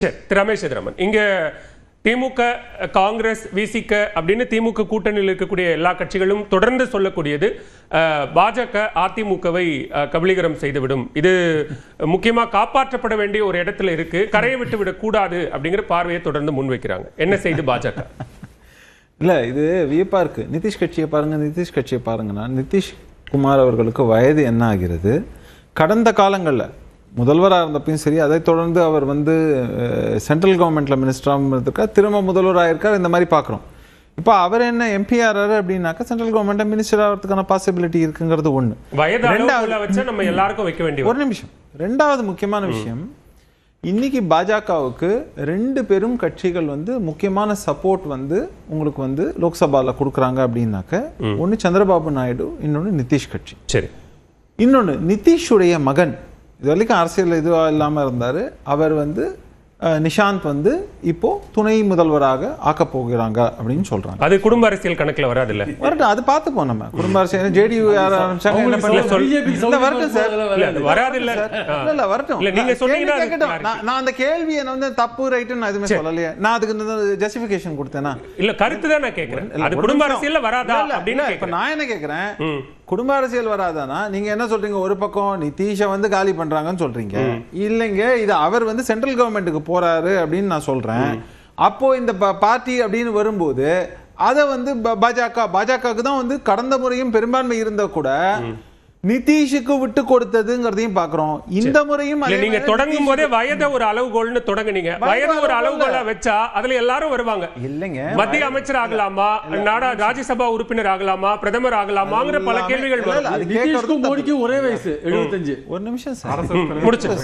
ரமேஷ் சேதுராமன், இங்க திமுக, காங்கிரஸ், விசிக அப்படின்னு திமுக கூட்டணியில் இருக்கக்கூடிய எல்லா கட்சிகளும் தொடர்ந்து சொல்லக்கூடியது பாஜக அதிமுகவை கபலீகரம் செய்துவிடும், இது முக்கியமா காப்பாற்றப்பட வேண்டிய ஒரு இடத்துல இருக்கு, கரையை விட்டு விடக் கூடாது அப்படிங்கிற பார்வையை தொடர்ந்து முன்வைக்கிறாங்க. என்ன செய்து பாஜக? இல்ல, இது வியப்பா இருக்கு. நிதிஷ் கட்சியை பாருங்கன்னா நிதிஷ் குமார் அவர்களுக்கு வயது என்ன ஆகிறது? கடந்த காலங்களில் முதல்வராக இருந்தப்பையும் சரி, அதை தொடர்ந்து அவர் சென்ட்ரல் கவர்மெண்ட்ல மினிஸ்டராக இருந்திருக்கார், திரும்ப முதல்வராக இருக்கார். இந்த மாதிரி பார்க்குறோம். இப்போ அவர் என்ன எம்பி ஆறாரு அப்படின்னாக்கா சென்ட்ரல் கவர்மெண்ட்ல மினிஸ்டர் ஆகிறதுக்கான பாசிபிலிட்டி இருக்குங்கிறது ஒன்று. நம்ம எல்லாருக்கும் வைக்க வேண்டிய ஒரு நிமிஷம். ரெண்டாவது முக்கியமான விஷயம், இன்னைக்கு பாஜகவுக்கு ரெண்டு பெரும் கட்சிகள் முக்கியமான சப்போர்ட் உங்களுக்கு லோக்சபால கொடுக்குறாங்க அப்படின்னாக்க, ஒன்று சந்திரபாபு நாயுடு, இன்னொன்று நிதிஷ் கட்சி. சரி. இன்னொன்று நிதிஷுடைய மகன் இது வரைக்கும் அரசியல் இதுவாக இல்லாமல் இருந்தார். அவர் நிஷாந்த் இப்போ துணை முதல்வராக ஆக்கப் போகிறாங்க அப்படின்னு சொல்றாங்க. அது குடும்ப அரசியல் கணக்குல வராது இல்ல? வரட்டும், அது பார்த்துப்போம். நம்ம குடும்ப அரசியல் ஜேடியு யார் ஆரம்பிச்சாங்க, என்ன பண்ணல வரட்டும் சார். வராது இல்ல, இல்ல வரட்டும். நீங்க சொன்னீங்க, நான் அந்த கேள்வியை தப்பு ரைட்டுன்னு நான் எதுவுமே சொல்லலையே. நான் அதுக்கு ஜஸ்டிபிகேஷன் கொடுத்தேனா? இல்ல, கருத்து தான் நான் கேட்கிறேன். அது குடும்ப அரசியல்ல வராதா அப்படின்னு இப்ப நான் என்ன கேட்கிறேன், குடும்ப அரசியல் வராதானா? நீங்க என்ன சொல்றீங்க? ஒரு பக்கம் நிதிஷை காலி பண்றாங்கன்னு சொல்றீங்க, இல்லைங்க இது அவர் சென்ட்ரல் கவர்மெண்ட்டுக்கு போறாரு அப்படின்னு நான் சொல்றேன். அப்போ இந்த பார்ட்டி அப்படின்னு வரும்போது அதை பாஜகவுக்கு தான் கடந்த முறையும் பெரும்பான்மை இருந்த கூட நிதிஷுக்கு விட்டு கொடுத்ததுங்கிறதையும் பாக்குறோம். இந்த முறையும் நீங்க தொடங்கும் போதே வயதை ஒரு அளவுகோல்னு தொடங்குனீங்க. வயது ஒரு அளவுகோலா வச்சா அதுல எல்லாரும் வருவாங்க. இல்லைங்க, மத்திய அமைச்சர் ஆகலாமா, ராஜ்யசபா உறுப்பினர் ஆகலாமா, பிரதமர் ஆகலாமாங்கிற பல கேள்விகள் வரும். மோடிக்கு ஒரே வயசு 75. ஒரு நிமிஷம்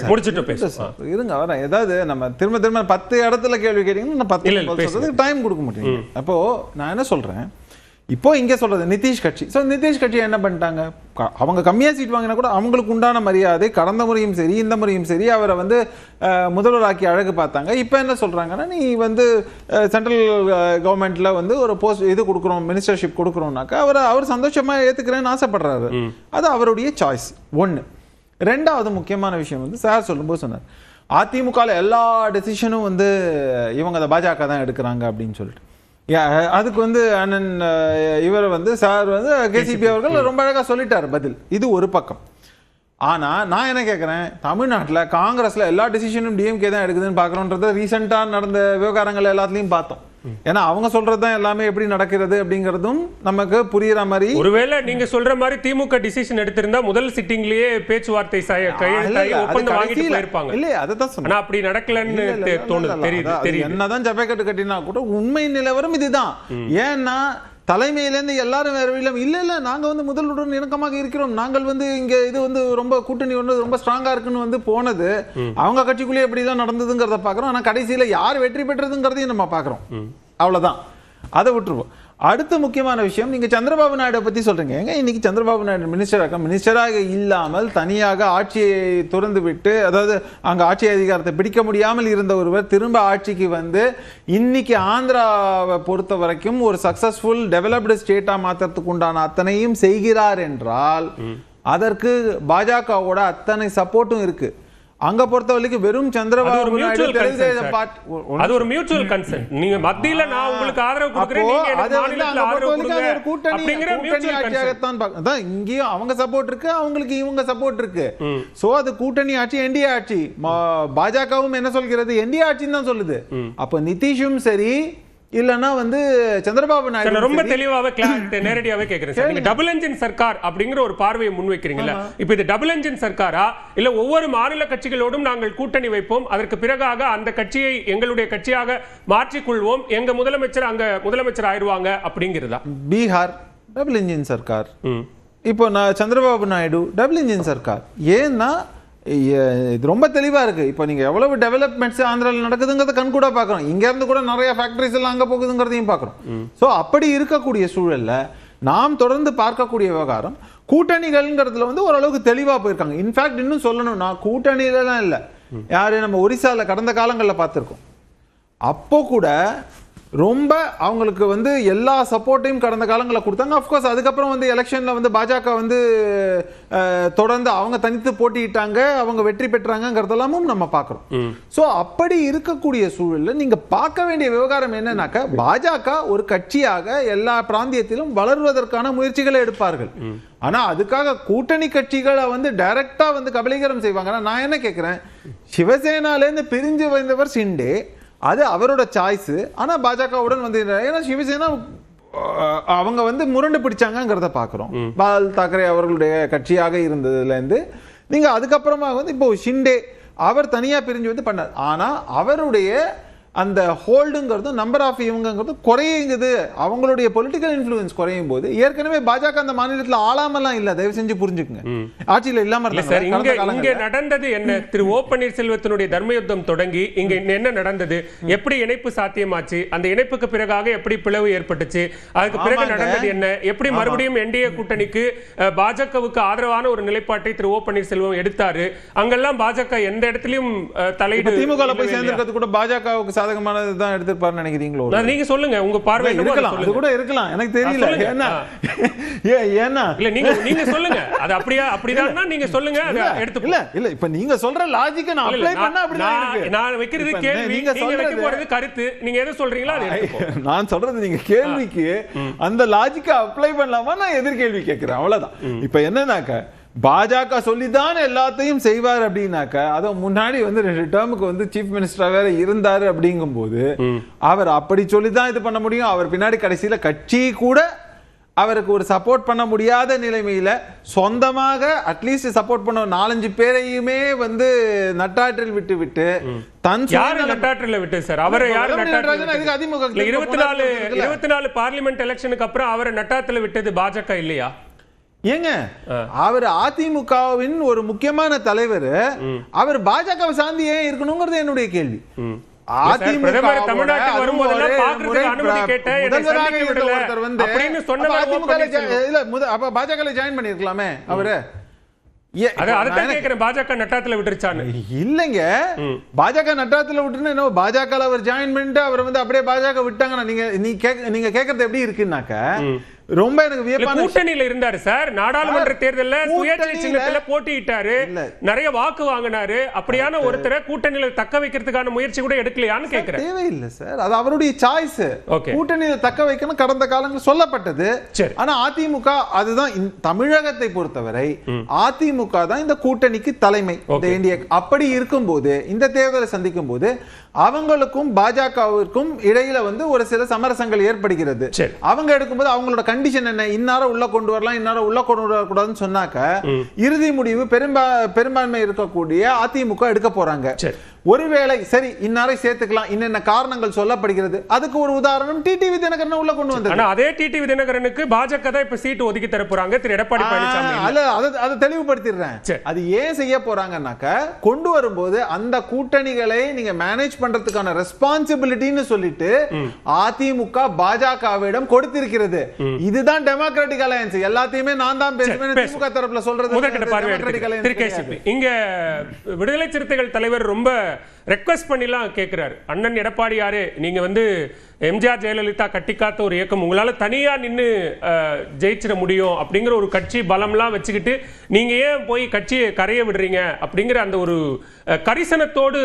முடிச்சுட்டு பேச இருங்க, வரேன். ஏதாவது நம்ம திரும்ப 10 இடத்துல கேள்வி கேட்டீங்கன்னா 10 டைம் கொடுக்க முடியும். அப்போ நான் என்ன சொல்றேன், இப்போ இங்க சொல்றது நிதிஷ் கட்சி. நிதிஷ் கட்சி என்ன பண்ணிட்டாங்க, அவங்க கம்மியா சீட் வாங்கினா கூட அவங்களுக்கு உண்டான மரியாதை கடந்த முறையும் சரி இந்த முறையும் சரி அவரை முதல்வராக்கி அழகு பார்த்தாங்க. இப்போ என்ன சொல்றாங்கன்னா, நீ சென்ட்ரல் கவர்மெண்ட்ல ஒரு போஸ்ட் இது கொடுக்குறோம், மினிஸ்டர்ஷிப் கொடுக்குறோம்னாக்கா அவர் சந்தோஷமா ஏத்துக்கிறேன்னு ஆசைப்படுறாரு. அது அவருடைய சாய்ஸ். ஒன்று. ரெண்டாவது முக்கியமான விஷயம் சார் சொல்லும்போது சொன்னார், அதிமுக எல்லா டெசிஷனும் இவங்க பாஜக தான் எடுக்கிறாங்க அப்படின்னு சொல்லிட்டு. அதுக்கு அண்ணன் இவர் சார் கேசிபி அவர்கள் ரொம்ப அழகா சொல்லிட்டாரு பதில். இது ஒரு பக்கம். ஆனா நான் என்ன கேட்கிறேன், தமிழ்நாட்டில் காங்கிரஸ்ல எல்லா டிசிஷனும் டிஎம்கே தான் எடுக்குதுன்னு பாக்குறோன்றத ரீசெண்டா நடந்த விவகாரங்கள் எல்லாத்துலயும் பார்த்தோம். ஏன்னா அவங்க சொல்றதுதான் எல்லாமே எப்படி நடக்கிறது அப்படிங்கறதும் நமக்கு புரியுற மாதிரி. ஒருவேளை நீங்க சொல்ற மாதிரி திமுக டிசிஷன் எடுத்திருந்தா முதல் சிட்டிங்லயே பேச்சுவார்த்தை இருப்பாங்க. இல்ல, அதான் சொன்னேன். அப்படி நடக்கலன்னு தோணுது. என்னதான் ஜப்பேக்கட்டு கட்டினா கூட உண்மை நிலவரம் இதுதான். ஏன்னா தலைமையிலேருந்து எல்லாரும் வேற வழியிலும் இல்ல நாங்க முதல்வருடன் இணக்கமாக இருக்கிறோம், நாங்கள் இங்க இது ரொம்ப கூட்டணி ரொம்ப ஸ்ட்ராங்கா இருக்குன்னு போனது அவங்க கட்சிக்குள்ளே எப்படிலாம் நடந்ததுங்கிறத பாக்குறோம். ஆனா கடைசியில யார் வெற்றி பெற்றதுங்கிறதையும் நம்ம பாக்குறோம். அவ்வளவுதான், அதை விட்டுருவோம். அடுத்த முக்கியமான விஷயம், நீங்க சந்திரபாபு நாயுடு பத்தி சொல்றீங்க. இன்னைக்கு சந்திரபாபு நாயுடு மினிஸ்டராக இல்லாமல் தனியாக ஆட்சியை துறந்து விட்டு, அதாவது அங்க ஆட்சி அதிகாரத்தை பிடிக்க முடியாமல் இருந்த ஒருவர் திரும்ப ஆட்சிக்கு இன்னைக்கு ஆந்திராவை பொறுத்த வரைக்கும் ஒரு சக்சஸ்ஃபுல் டெவலப்டு ஸ்டேட்டா மாற்றத்துக்கு உண்டான அத்தனையும் செய்கிறார் என்றால் அதற்கு பாஜகவோட அத்தனை சப்போர்ட்டும் இருக்கு. அங்க பொறுத்த வரைக்கும் வெறும் சந்திரபாபு நாயுடு அது ஒரு மியூச்சுவல் கன்சென்ட். நீங்க மத்தியில நான் உங்களுக்கு ஆதரவு கொடுக்கிறேன், நீங்க எனக்கு மாநிலத்துல ஆதரவு கொடுங்க அப்படிங்கற மியூச்சுவல் ஆட்சியாகத்தான் பார்க்கணும். இங்கேயும் அவங்க சப்போர்ட் இருக்கு, அவங்களுக்கு இவங்க சப்போர்ட் இருக்கு. சோ அது கூட்டணி ஆட்சி, என்டிஏ ஆட்சி. பாஜகவும் என்ன சொல்கிறது, என்டிஏ ஆட்சின்னு தான் சொல்லுது. அப்ப நிதிஷும் சரி இல்லனா சந்திரபாபு நாயுடு ரொம்ப தெளிவாவே நேரடியாவே கேக்குறேன். டபுள் என்ஜின் சர்க்கார் அப்படிங்கிற ஒரு பார்வையை முன்வைக்கிறீங்களா? இப்ப இது டபுள் என்ஜின் சர்க்காரா, இல்ல ஒவ்வொரு மாநில கட்சிகளோடும் நாங்கள் கூட்டணி வைப்போம், அதற்கு பிறகாக அந்த கட்சியை எங்களுடைய கட்சியாக மாற்றிக்கொள்வோம், எங்க முதலமைச்சர் அங்க முதலமைச்சர் ஆயிடுவாங்க அப்படிங்கிறதா? பீகார் டபுள் என்ஜின் சர்க்கார், இப்போ சந்திரபாபு நாயுடு டபுள் என்ஜின் சர்க்கார். ஏன்னா இது ரொம்ப தெளிவா இருக்கு. இப்போ நீங்க எவ்வளவு டெவலப்மெண்ட்ஸ் ஆந்திராவில் நடக்குதுங்கிறத கண் கூட பாக்குறோம். இங்க இருந்து கூட நிறைய ஃபேக்டரிஸ் எல்லாம் அங்க போகுதுங்கிறதையும் பாக்குறோம். சோ அப்படி இருக்கக்கூடிய சூழல்ல நாம் தொடர்ந்து பார்க்கக்கூடிய விவகாரம் கூட்டணிகள்ங்கிறதுல ஓரளவுக்கு தெளிவா போயிருக்காங்க. இன்ஃபேக்ட் இன்னும் சொல்லணும்னா கூட்டணியிலாம் இல்ல, யாரு நம்ம ஒரிசால கடந்த காலங்களில் பார்த்திருக்கோம். அப்போ கூட ரொம்ப அவங்களுக்கு வந்து எல்லா சப்போர்ட்டையும் கடந்த காலங்களில் கொடுத்தாங்க. அஃப்கோர்ஸ் அதுக்கப்புறம் வந்து எலெக்ஷன்ல வந்து பாஜக வந்து தொடர்ந்து அவங்க தனித்து போட்டியிட்டாங்க, அவங்க வெற்றி பெற்றாங்கிறதெல்லாமும் நம்ம பார்க்குறோம். ஸோ அப்படி இருக்கக்கூடிய சூழலில் நீங்க பார்க்க வேண்டிய விவகாரம் என்னன்னாக்கா, பாஜக ஒரு கட்சியாக எல்லா பிராந்தியத்திலும் வளர்வதற்கான முயற்சிகளை எடுப்பார்கள். ஆனா அதுக்காக கூட்டணி கட்சிகளை வந்து டைரக்டா வந்து கபலீகரம் செய்வாங்க. நான் என்ன கேட்கிறேன், சிவசேனாலேருந்து பிரிஞ்சு வந்தவர் ஷிண்டே, அது அவரோட சாய்ஸ். ஆனா பாஜகவுடன் வந்து ஏன்னா சிவசேனா அவங்க வந்து முரண்டு பிடிச்சாங்கிறத பாக்குறோம். பால் தாக்கரே அவர்களுடைய கட்சியாக இருந்ததுல இருந்து நீங்க அதுக்கப்புறமா வந்து இப்போ ஷிண்டே அவர் தனியா பிரிஞ்சு வந்து பண்ணார். ஆனா அவருடைய அந்த ஹோல்டுங்கிறது நம்பர் ஆஃப் இவங்கிறது குறையுங்குது, அவங்களுடைய பொலிட்டிக்கல் இன்ஃப்ளூயன்ஸ் குறையும் போது ஏற்கனவே பாஜக அந்த மாநிலத்தில் ஆளாமலாம் இல்ல, தயவு செஞ்சு புரிஞ்சுக்குங்க, ஆட்சியில் இல்லாம இங்க நடந்தது என்ன? திரு ஓ பன்னீர்செல்வத்தினுடைய தர்மயுத்தம் தொடங்கி இங்க என்ன நடந்தது, எப்படி இணைப்பு சாத்தியமாச்சு, அந்த இணைப்புக்கு பிறகாக எப்படி பிளவு ஏற்பட்டுச்சு, அதுக்கு பிறகு நடந்தது என்ன, எப்படி மறுபடியும் என்டிஏ கூட்டணிக்கு பாஜகவுக்கு ஆதரவான ஒரு நிலைப்பாட்டை திரு ஓ பன்னீர்செல்வம் எடுத்தாரு, அங்கெல்லாம் பாஜக எந்த இடத்திலும் தலையிட்டு திமுக போய் சேர்ந்திருக்கிறது கூட பாஜகவுக்கு சாதகமானதுதான் எடுத்துப்பாருன்னு நினைக்கிறீங்களோ? நீங்க சொல்லுங்க, உங்க பார்வை இருக்கலாம், அது கூட இருக்கலாம், எனக்கு தெரியல. ஏன்னா இல்ல நீங்க சொல்லுங்க, அது அப்படிதான் நீங்க சொல்லுங்க, அதை எடுத்து இல்ல இப்ப நீங்க சொல்ற லாஜிக்க நான் அப்ளை பண்ணா அப்படிதான் இருக்கு. நான் வைக்கிறது கேள்வி, நீங்க வைக்க போறது கருத்து, நீங்க எதை சொல்றீங்களோ அதை எடுத்துக்கோ. நான் சொல்றது நீங்க கேள்விக்கு அந்த லாஜிக்க அப்ளை பண்ணலாமா, நான் எதிர்கேள்வி கேட்கிறேன், அவ்வளவுதான். இப்ப என்னன்னாக்க பாஜக சொல்லிதான் எல்லாத்தையும் செய்வார் அப்படின்னாக்க, அது முன்னாடி வந்து 2 டேர்முக்கு வந்து சீஃப் மினிஸ்டரா வேற இருந்தாரு அப்படிங்கும் போது அவர் அப்படி சொல்லிதான் இது பண்ண முடியும். அவர் பின்னாடி கடைசியில கட்சி கூட அவருக்கு ஒரு சப்போர்ட் பண்ண முடியாத நிலைமையில சொந்தமாக அட்லீஸ்ட் சப்போர்ட் பண்ண 4-5 பேரையுமே வந்து நட்டாற்றில் விட்டு தன் நட்டாற்றில் விட்டு சார் அவரை யாரு 24 பார்லிமெண்ட் எலெக்ஷனுக்கு அப்புறம் அவரை நட்டாற்றில் விட்டது பாஜக இல்லையா? ஏங்க அவர் அதிமுகவின் ஒரு முக்கியமான தலைவர், அவர் பாஜக சார்ந்து ஏன் இருக்கணுங்கிறது என்னுடைய கேள்வி. தமிழ்நாட்டுக்கு வரும்போதெல்லாம் பாஜக ஜாயின் பண்ணிருக்கலாமே அவரு. பாஜக நட்டாத்துல விட்டுருச்சான்னு இல்லைங்க, பாஜக நட்டாத்துல விட்டுன்னு பாஜக அவர் ஜாயின் பண்ணிட்டு அவர் வந்து அப்படியே பாஜக விட்டாங்கன்னா நீங்க கேக்குறது எப்படி இருக்குன்னாக்க ரொம்ப எனக்கு வியப்பான கூட்டணியில இருந்தாரு சார். நாடாளுமன்ற தேர்தலில் சுயேட்சை சின்னத்துல போட்டியிட்டாரு, நிறைய வாக்கு வாங்கினாரு. அப்படியான ஒருத்தரை கூட்டணியில தக்க வைக்கிறதுக்கான முயற்சி கூட எடுக்கலையான்னு கேக்குறேன். தேவையில்லை சார், அது அவருடைய சாய்ஸ். கூட்டணியில தக்க வைக்கணும் கடந்த காலங்கள் சொல்லப்பட்டது. ஆனா அதிமுக அதுதான் தமிழகத்தை பொறுத்தவரை அதிமுக தான் இந்த கூட்டணிக்கு தலைமை. அப்படி இருக்கும் போது இந்த தேர்தலை சந்திக்கும் போது அவங்களுக்கும் பாஜகவிற்கும் இடையில வந்து ஒரு சில சமரசங்கள் ஏற்படுகிறது. அவங்க எடுக்கும்போது அவங்களோட கண்டிஷன் என்ன, இன்னார உள்ள கொண்டு வரலாம், இன்னார உள்ள கொண்டு வரக்கூடாதுன்னு சொன்னாக்க இறுதி முடிவு பெரும்பான்மை இருக்கக்கூடிய அதிமுக எடுக்க போறாங்க. ஒருவேளை சரி இன்னாரை சேர்த்துக்கலாம், இன்னென்ன காரணங்கள் சொல்லப்படுகிறது. அதுக்கு ஒரு உதாரணம் டிடிவி தினகரன் உள்ள கொண்டு வந்தது. அதே டிடிவி தினகரனுக்கு பாஜக தான் இப்ப சீட்டு ஒதுக்கி தர போறாங்க திரு எடப்பாடி பழனிசாமி. அதை தெளிவுபடுத்திடுறேன். அது ஏன் செய்ய போறாங்கன்னாக்க கொண்டு வரும்போது அந்த கூட்டணிகளை நீங்க மேனேஜ் பண்றதுக்கான ரெஸ்பான்சிபிலிட்டின்னு சொல்லிட்டு அதிமுக பாஜகவிடம் கொடுத்திருக்கிறது. இதுதான் டெமோக்ராட்டிக் அலையன்ஸ். எல்லாத்தையுமே நான் தான் பேசுவேன் திமுக தரப்புல சொல்றது. இங்க விடுதலை சிறுத்தைகள் தலைவர் ரொம்ப ரெக்வெஸ்ட் பண்ணிலாம் கேட்கிறாரு, அண்ணன் எடப்பாடியாரே நீங்க வந்து எம்ஜிஆர் ஜெயலலிதா கட்டிக்காத்த ஒரு இயக்கம், உங்களால தனியா நின்று ஜெயிச்சிட முடியும் அப்படிங்கிற ஒரு கட்சி பலம்லாம் வச்சுக்கிட்டு நீங்க ஏன் போய் கட்சியை கரைய விடுறீங்க அப்படிங்கிற அந்த ஒரு கரிசனத்தோடு